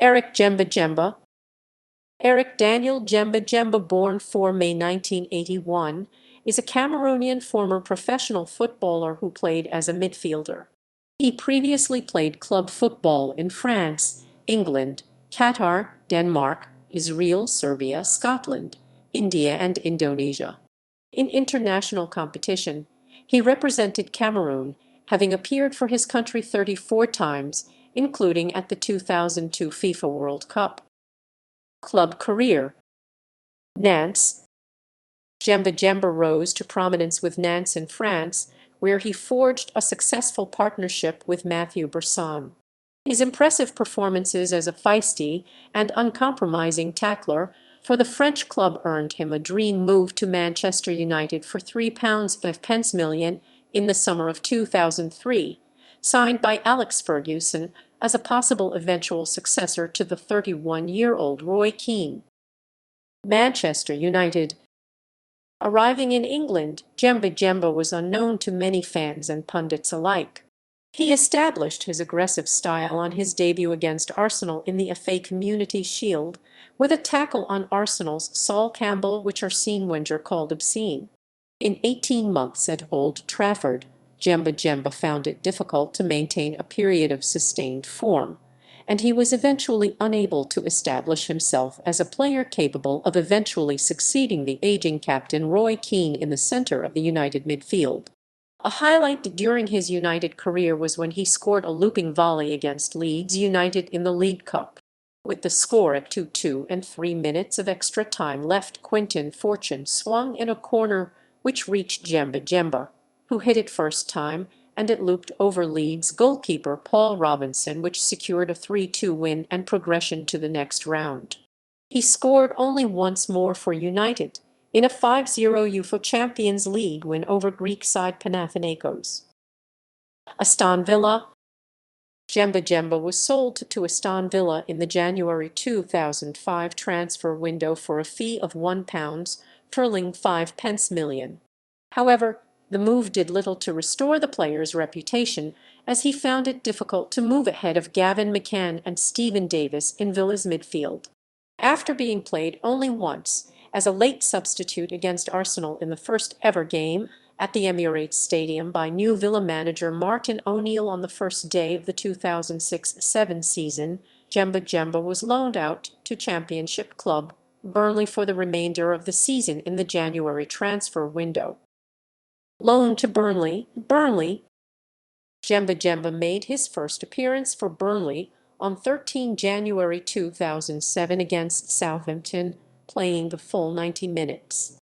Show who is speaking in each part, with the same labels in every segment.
Speaker 1: Eric Djemba-Djemba. Eric Daniel Djemba-Djemba, born 4 May 1981, is a Cameroonian former professional footballer who played as a midfielder. He previously played club football in France, England, Qatar, Denmark, Israel, Serbia, Scotland, India, and Indonesia. In international competition, he represented Cameroon, having appeared for his country 34 times, including at the 2002 FIFA World Cup. Club career: Nantes. Djemba-Djemba rose to prominence with Nantes in France, where he forged a successful partnership with Mathieu Bresson. His impressive performances as a feisty and uncompromising tackler for the French club earned him a dream move to Manchester United for £3.5 million in the summer of 2003, signed by Alex Ferguson as a possible eventual successor to the 31-year-old Roy Keane. Manchester United. Arriving in England, Djemba-Djemba was unknown to many fans and pundits alike. He established his aggressive style on his debut against Arsenal in the FA Community Shield, with a tackle on Arsenal's Sol Campbell which Arsene Wenger called obscene. In 18 months at Old Trafford, Djemba-Djemba found it difficult to maintain a period of sustained form, and he was eventually unable to establish himself as a player capable of eventually succeeding the aging captain Roy Keane in the centre of the United midfield. A highlight during his United career was when he scored a looping volley against Leeds United in the League Cup. With the score at 2-2 and 3 minutes of extra time left, Quinton Fortune swung in a corner which reached Djemba-Djemba, who hit it first time, and it looped over Leeds goalkeeper Paul Robinson, which secured a 3-2 win and progression to the next round. He scored only once more for United, in a 5-0 UEFA Champions League win over Greek side Panathinaikos. Aston Villa. Djemba-Djemba was sold to Aston Villa in the January 2005 transfer window for a fee of £1 5 million. However, the move did little to restore the player's reputation, as he found it difficult to move ahead of Gavin McCann and Stephen Davis in Villa's midfield. After being played only once, as a late substitute against Arsenal in the first ever game at the Emirates Stadium by new Villa manager Martin O'Neill on the first day of the 2006-07 season, Djemba-Djemba was loaned out to Championship club Burnley for the remainder of the season in the January transfer window. Loan to Burnley. Djemba-Djemba made his first appearance for Burnley on 13 January 2007 against Southampton, playing the full 90 minutes.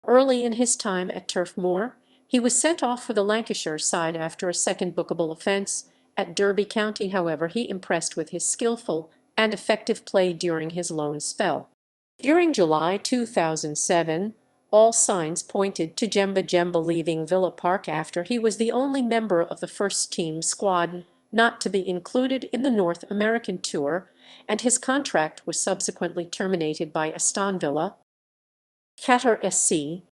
Speaker 1: Early in his time at Turf Moor, he was sent off for the Lancashire side after a second bookable offence. At Derby County, however, he impressed with his skillful and effective play during his loan spell. During July 2007, all signs pointed to Djemba-Djemba leaving Villa Park after he was the only member of the first-team squad not to be included in the North American tour, and his contract was subsequently terminated by Aston Villa. Qatar SC.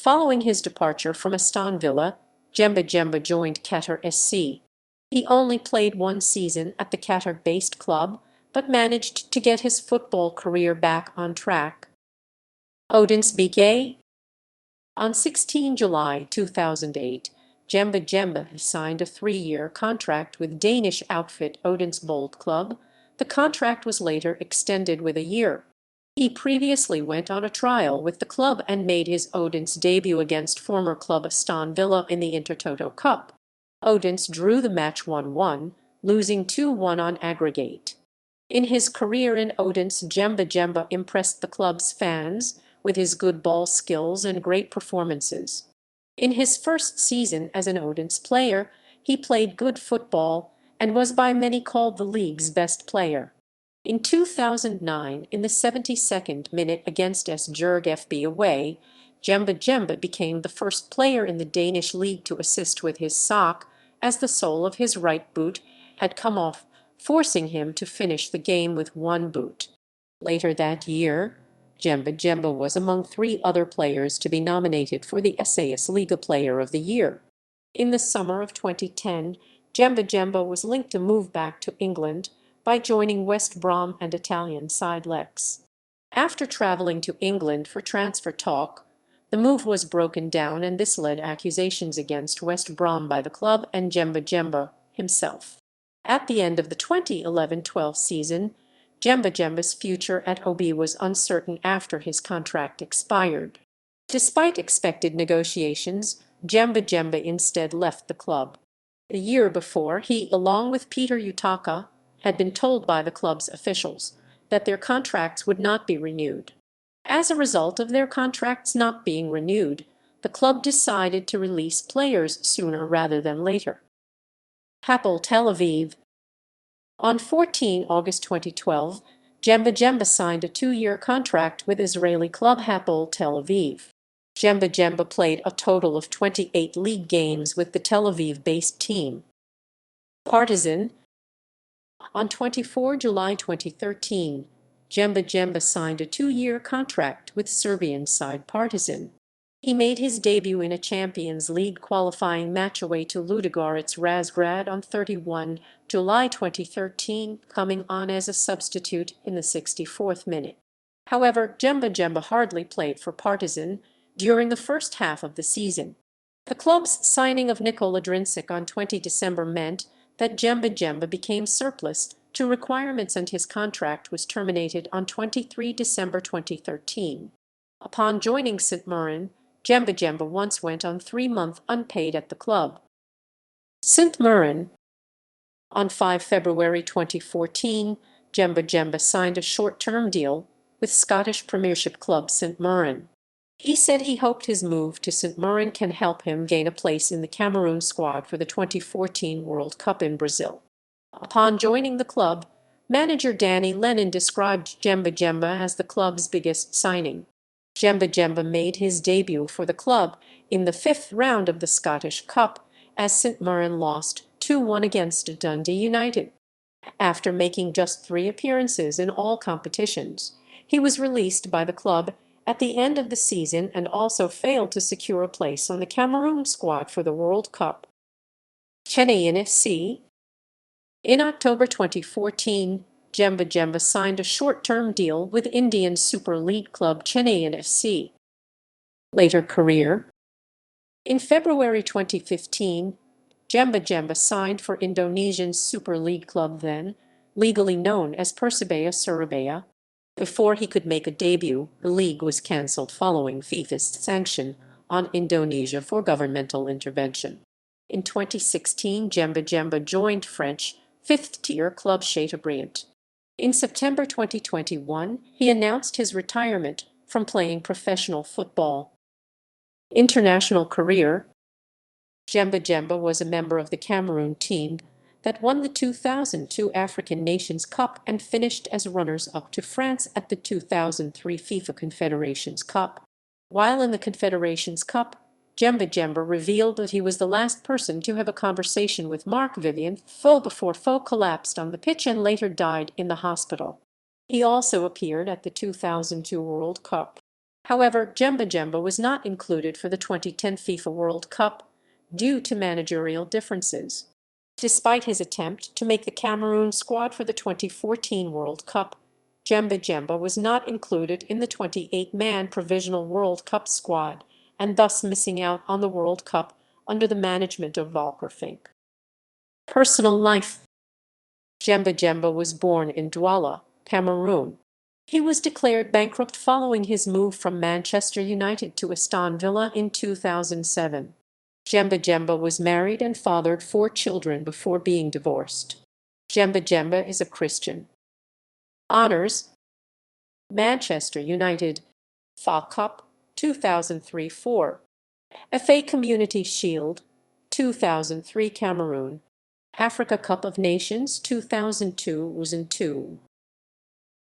Speaker 1: Following his departure from Aston Villa, Djemba-Djemba joined Qatar SC. He only played one season at the Qatar-based club, but managed to get his football career back on track. Odense BK. On 16 July 2008, Djemba-Djemba signed a 3-year contract with Danish outfit Odense Bold Club. The contract was later extended with a year. He previously went on a trial with the club and made his Odense debut against former club Aston Villa in the Intertoto Cup. Odense drew the match 1-1, losing 2-1 on aggregate. In his career in Odense, Djemba-Djemba impressed the club's fans with his good ball skills and great performances. In his first season as an Odense player, he played good football and was by many called the league's best player. In 2009, in the 72nd minute against Esbjerg FB away, Djemba-Djemba became the first player in the Danish league to assist with his sock, as the sole of his right boot had come off, forcing him to finish the game with one boot. Later that year, Djemba-Djemba was among 3 other players to be nominated for the SAS Liga Player of the Year. In the summer of 2010, Djemba-Djemba was linked to move back to England, by joining West Brom and Italian side Lex. After travelling to England for transfer talk, the move was broken down, and this led accusations against West Brom by the club and Djemba-Djemba himself. At the end of the 2011-12 season, Djemba-Djemba's future at OB was uncertain after his contract expired. Despite expected negotiations, Djemba-Djemba instead left the club. A year before, he, along with Peter Utaka, had been told by the club's officials that their contracts would not be renewed. As a result of their contracts not being renewed, the club decided to release players sooner rather than later. Hapoel Tel Aviv. On 14 August 2012, Djemba-Djemba signed a 2-year contract with Israeli club Hapoel Tel Aviv. Djemba-Djemba played a total of 28 league games with the Tel Aviv-based team. Partizan. On 24 July 2013, Djemba-Djemba signed a 2-year contract with Serbian side Partizan. He made his debut in a Champions League qualifying match away to Ludogorets Razgrad on 31 July 2013, coming on as a substitute in the 64th minute. However, Djemba-Djemba hardly played for Partizan during the first half of the season. The club's signing of Nikola Drincic on 20 December meant that Djemba-Djemba became surplus to requirements, and his contract was terminated on 23 December 2013. Upon joining St. Mirren, Djemba-Djemba once went on 3-month unpaid at the club. St. Mirren. On 5 February 2014, Djemba-Djemba signed a short-term deal with Scottish Premiership club St. Mirren. He said he hoped his move to St. Mirren can help him gain a place in the Cameroon squad for the 2014 World Cup in Brazil. Upon joining the club, manager Danny Lennon described Djemba-Djemba as the club's biggest signing. Djemba-Djemba made his debut for the club in the 5th round of the Scottish Cup as St. Mirren lost 2-1 against Dundee United. After making just 3 appearances in all competitions, he was released by the club at the end of the season and also failed to secure a place on the Cameroon squad for the World Cup. Qatar FC. In October 2014, Djemba-Djemba signed a short-term deal with Indian Super League club Chennaiyin FC. Later career. In February 2015, Djemba-Djemba signed for Indonesian Super League club, then legally known as Persebaya Surabaya. Before he could make a debut, the league was cancelled following FIFA's sanction on Indonesia for governmental intervention. In 2016, Djemba-Djemba joined French 5th-tier club Chateaubriand. In September 2021, he announced his retirement from playing professional football. International career. Djemba-Djemba was a member of the Cameroon team that won the 2002 African Nations Cup and finished as runners-up to France at the 2003 FIFA Confederations Cup. While in the Confederations Cup, Djemba-Djemba revealed that he was the last person to have a conversation with Marc-Vivien Foé before Foé collapsed on the pitch and later died in the hospital. He also appeared at the 2002 World Cup. However, Djemba-Djemba was not included for the 2010 FIFA World Cup due to managerial differences. Despite his attempt to make the Cameroon squad for the 2014 World Cup, Djemba-Djemba was not included in the 28-man provisional World Cup squad, and thus missing out on the World Cup under the management of Volker Fink. Personal life. Djemba-Djemba was born in Douala, Cameroon. He was declared bankrupt following his move from Manchester United to Aston Villa in 2007. Djemba-Djemba was married and fathered 4 children before being divorced. Djemba-Djemba is a Christian. Honours. Manchester United, FA Cup 2003-04, FA Community Shield 2003 Cameroon, Africa Cup of Nations 2002.